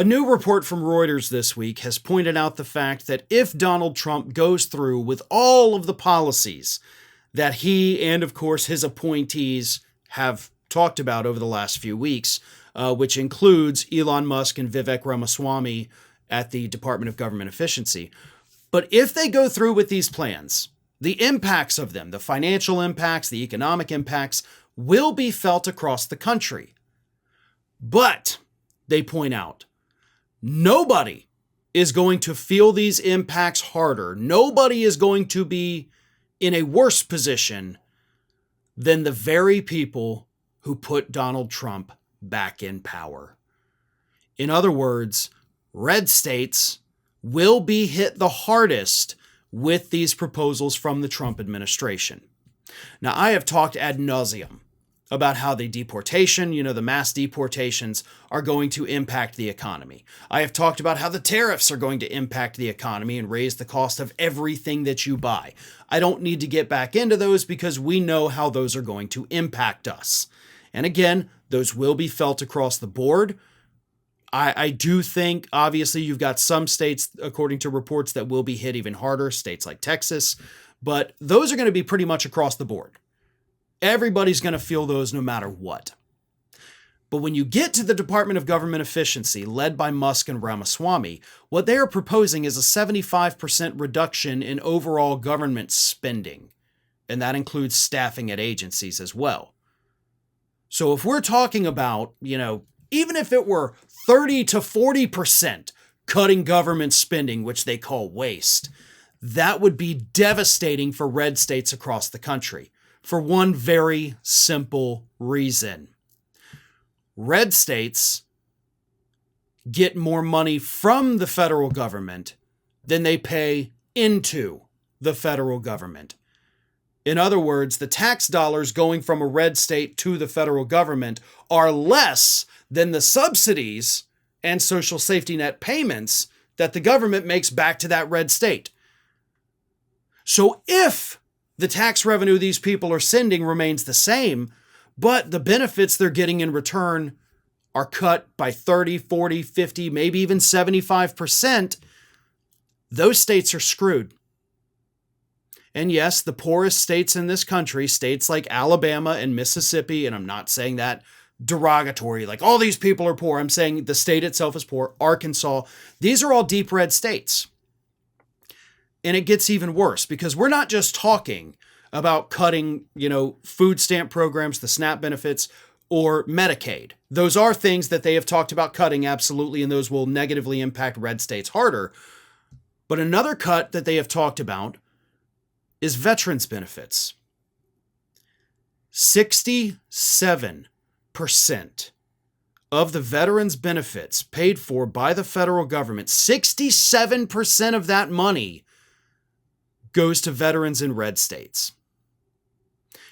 A new report from Reuters this week has pointed out the fact that if Donald Trump goes through with all of the policies that he and, of course, his appointees have talked about over the last few weeks, which includes Elon Musk and Vivek Ramaswamy at the Department of Government Efficiency. But if they go through with these plans, the impacts of them, the financial impacts, the economic impacts, will be felt across the country. But, they point out, nobody is going to feel these impacts harder. Nobody is going to be in a worse position than the very people who put Donald Trump back in power. In other words, red states will be hit the hardest with these proposals from the Trump administration. Now, I have talked ad nauseum about how the deportation, the mass deportations are going to impact the economy. I have talked about how the tariffs are going to impact the economy and raise the cost of everything that you buy. I don't need to get back into those because we know how those are going to impact us. And again, those will be felt across the board. I do think, obviously, you've got some states, according to reports, that will be hit even harder, states like Texas, but those are going to be pretty much across the board. Everybody's going to feel those no matter what. But when you get to the Department of Government Efficiency, led by Musk and Ramaswamy, what they are proposing is a 75% reduction in overall government spending. And that includes staffing at agencies as well. So if we're talking about, even if it were 30 to 40% cutting government spending, which they call waste, that would be devastating for red states across the country. For one very simple reason. Red states get more money from the federal government than they pay into the federal government. In other words, the tax dollars going from a red state to the federal government are less than the subsidies and social safety net payments that the government makes back to that red state. So if the tax revenue these people are sending remains the same, but the benefits they're getting in return are cut by 30, 40, 50, maybe even 75%, those states are screwed. And yes, the poorest states in this country, states like Alabama and Mississippi, and I'm not saying that derogatory, like all these people are poor. I'm saying the state itself is poor. Arkansas, these are all deep red states. And it gets even worse because we're not just talking about cutting, food stamp programs, the SNAP benefits, or Medicaid. Those are things that they have talked about cutting, absolutely, and those will negatively impact red states harder. But another cut that they have talked about is veterans benefits. 67% of the veterans benefits paid for by the federal government, 67% of that money goes to veterans in red states.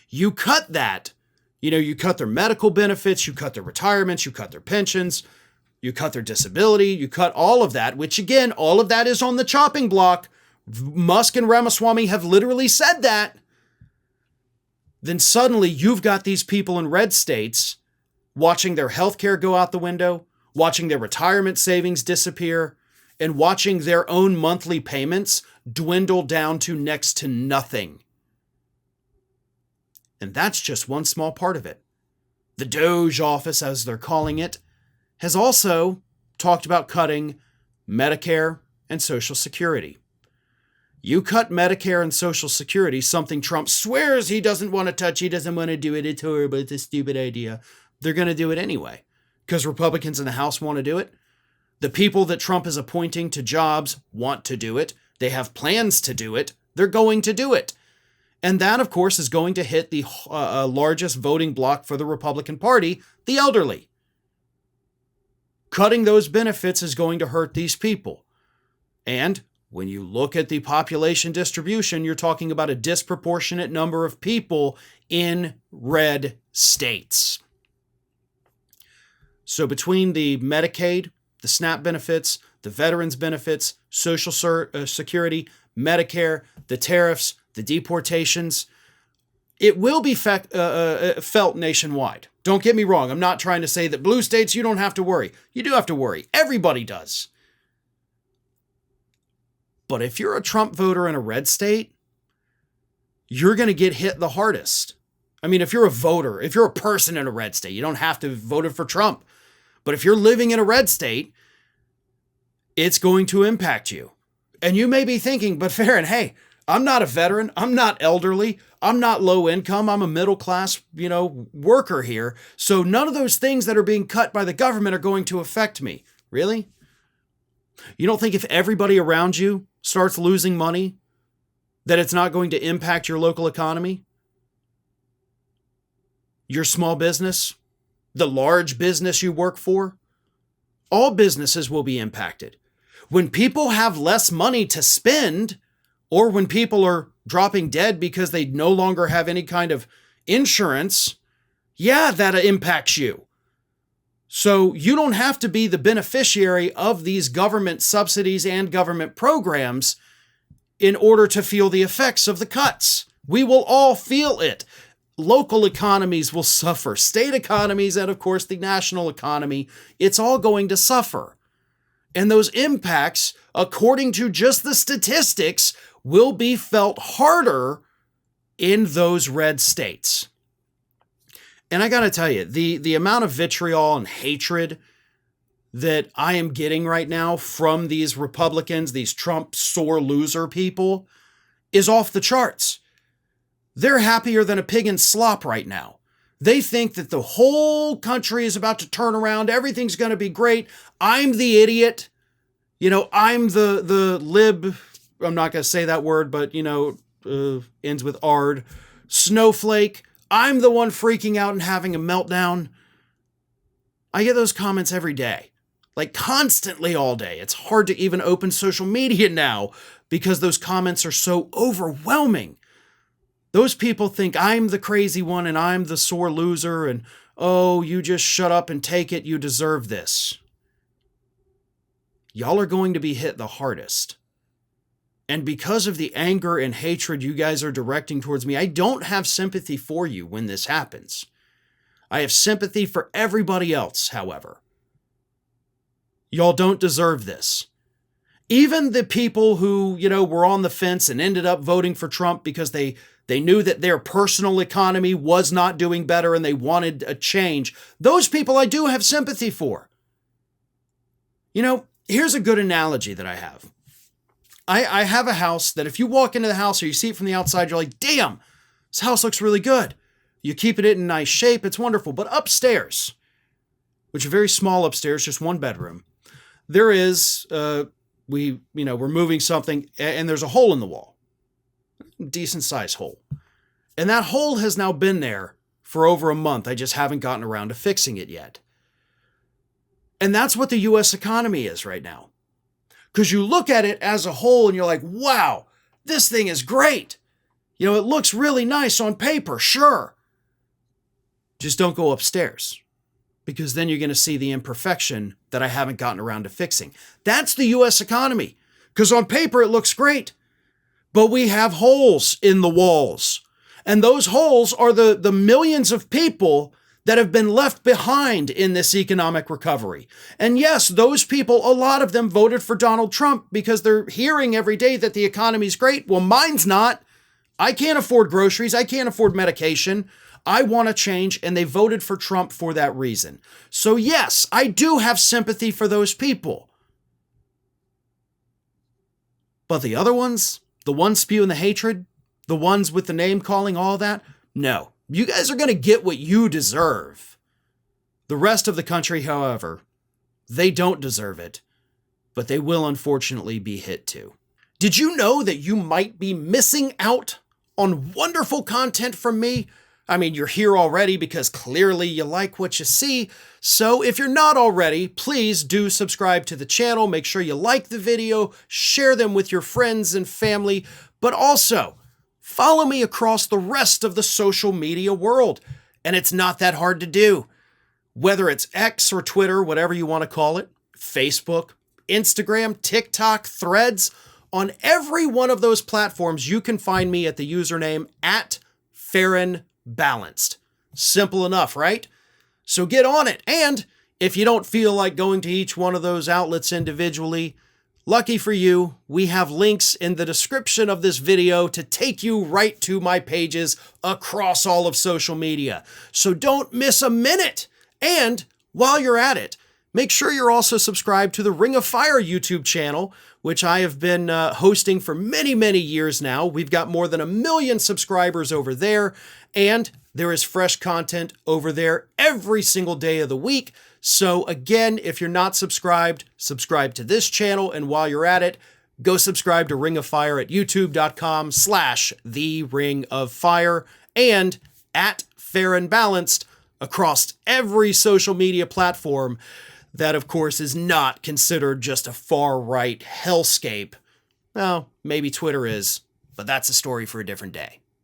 You cut that, you cut their medical benefits, you cut their retirements, you cut their pensions, you cut their disability, you cut all of that, which again, all of that is on the chopping block. Musk and Ramaswamy have literally said that. Then suddenly you've got these people in red states watching their health care go out the window, watching their retirement savings disappear, and watching their own monthly payments dwindle down to next to nothing. And that's just one small part of it. The Doge office, as they're calling it, has also talked about cutting Medicare and Social Security. You cut Medicare and Social Security, something Trump swears he doesn't want to touch, he doesn't want to do it, it's horrible, it's a stupid idea. They're going to do it anyway, because Republicans in the House want to do it. The people that Trump is appointing to jobs want to do it. They have plans to do it. They're going to do it. And that, of course, is going to hit the largest voting bloc for the Republican Party, the elderly. Cutting those benefits is going to hurt these people. And when you look at the population distribution, you're talking about a disproportionate number of people in red states. So between the Medicaid, the SNAP benefits, the veterans benefits, Social Security, Medicare, the tariffs, the deportations, it will be felt nationwide. Don't get me wrong. I'm not trying to say that blue states, you don't have to worry. You do have to worry. Everybody does. But if you're a Trump voter in a red state, you're going to get hit the hardest. I mean, if you're a voter, if you're a person in a red state, you don't have to vote for Trump. But if you're living in a red state, it's going to impact you. And you may be thinking, but Farron, hey, I'm not a veteran. I'm not elderly. I'm not low income. I'm a middle class, worker here. So none of those things that are being cut by the government are going to affect me. Really? You don't think if everybody around you starts losing money, that it's not going to impact your local economy? Your small business? The large business you work for? All businesses will be impacted. When people have less money to spend, or when people are dropping dead because they no longer have any kind of insurance, yeah, that impacts you. So you don't have to be the beneficiary of these government subsidies and government programs in order to feel the effects of the cuts. We will all feel it. Local economies will suffer. State economies and, of course, the national economy. It's all going to suffer. And those impacts, according to just the statistics, will be felt harder in those red states. And I got to tell you, the amount of vitriol and hatred that I am getting right now from these Republicans, these Trump sore loser people, is off the charts. They're happier than a pig in slop right now. They think that the whole country is about to turn around. Everything's going to be great. I'm the idiot. I'm the lib. I'm not going to say that word, but, ends with ard. Snowflake. I'm the one freaking out and having a meltdown. I get those comments every day, like constantly all day. It's hard to even open social media now because those comments are so overwhelming. Those people think I'm the crazy one and I'm the sore loser and, oh, you just shut up and take it. You deserve this. Y'all are going to be hit the hardest. And because of the anger and hatred you guys are directing towards me, I don't have sympathy for you when this happens. I have sympathy for everybody else, however. Y'all don't deserve this. Even the people who, were on the fence and ended up voting for Trump because they knew that their personal economy was not doing better and they wanted a change, those people I do have sympathy for. Here's a good analogy that I have. I have a house that if you walk into the house or you see it from the outside, you're like, damn, this house looks really good. You keep it in nice shape. It's wonderful. But upstairs, which is very small upstairs, just one bedroom, there is, we're moving something and there's a hole in the wall, decent sized hole. And that hole has now been there for over a month. I just haven't gotten around to fixing it yet. And that's what the U.S. economy is right now. Because you look at it as a whole and you're like, wow, this thing is great. It looks really nice on paper, sure. Just don't go upstairs. Because then you're going to see the imperfection that I haven't gotten around to fixing. That's the U.S. economy. Because on paper it looks great. But we have holes in the walls. And those holes are the millions of people that have been left behind in this economic recovery. And yes, those people, a lot of them voted for Donald Trump because they're hearing every day that the economy's great. Well, mine's not. I can't afford groceries. I can't afford medication. I want to change, and they voted for Trump for that reason. So yes, I do have sympathy for those people. But the other ones, the ones spewing the hatred, the ones with the name calling, all that, no. You guys are going to get what you deserve. The rest of the country, however, they don't deserve it, but they will unfortunately be hit too. Did you know that you might be missing out on wonderful content from me? I mean, you're here already because clearly you like what you see. So if you're not already, please do subscribe to the channel. Make sure you like the video, share them with your friends and family, but also follow me across the rest of the social media world. And it's not that hard to do. Whether it's X or Twitter, whatever you want to call it, Facebook, Instagram, TikTok, Threads, on every one of those platforms, you can find me at the username Farron Balanced. Simple enough, right? So get on it. And if you don't feel like going to each one of those outlets individually, lucky for you, we have links in the description of this video to take you right to my pages across all of social media. So don't miss a minute. And while you're at it, make sure you're also subscribed to the Ring of Fire YouTube channel, which I have been hosting for many, many years now. We've got more than 1 million subscribers over there, and there is fresh content over there every single day of the week. So again, if you're not subscribed, subscribe to this channel, and while you're at it, go subscribe to Ring of Fire at youtube.com/The Ring of Fire and at Farron Balanced across every social media platform that, of course, is not considered just a far-right hellscape. Well, maybe Twitter is, but that's a story for a different day.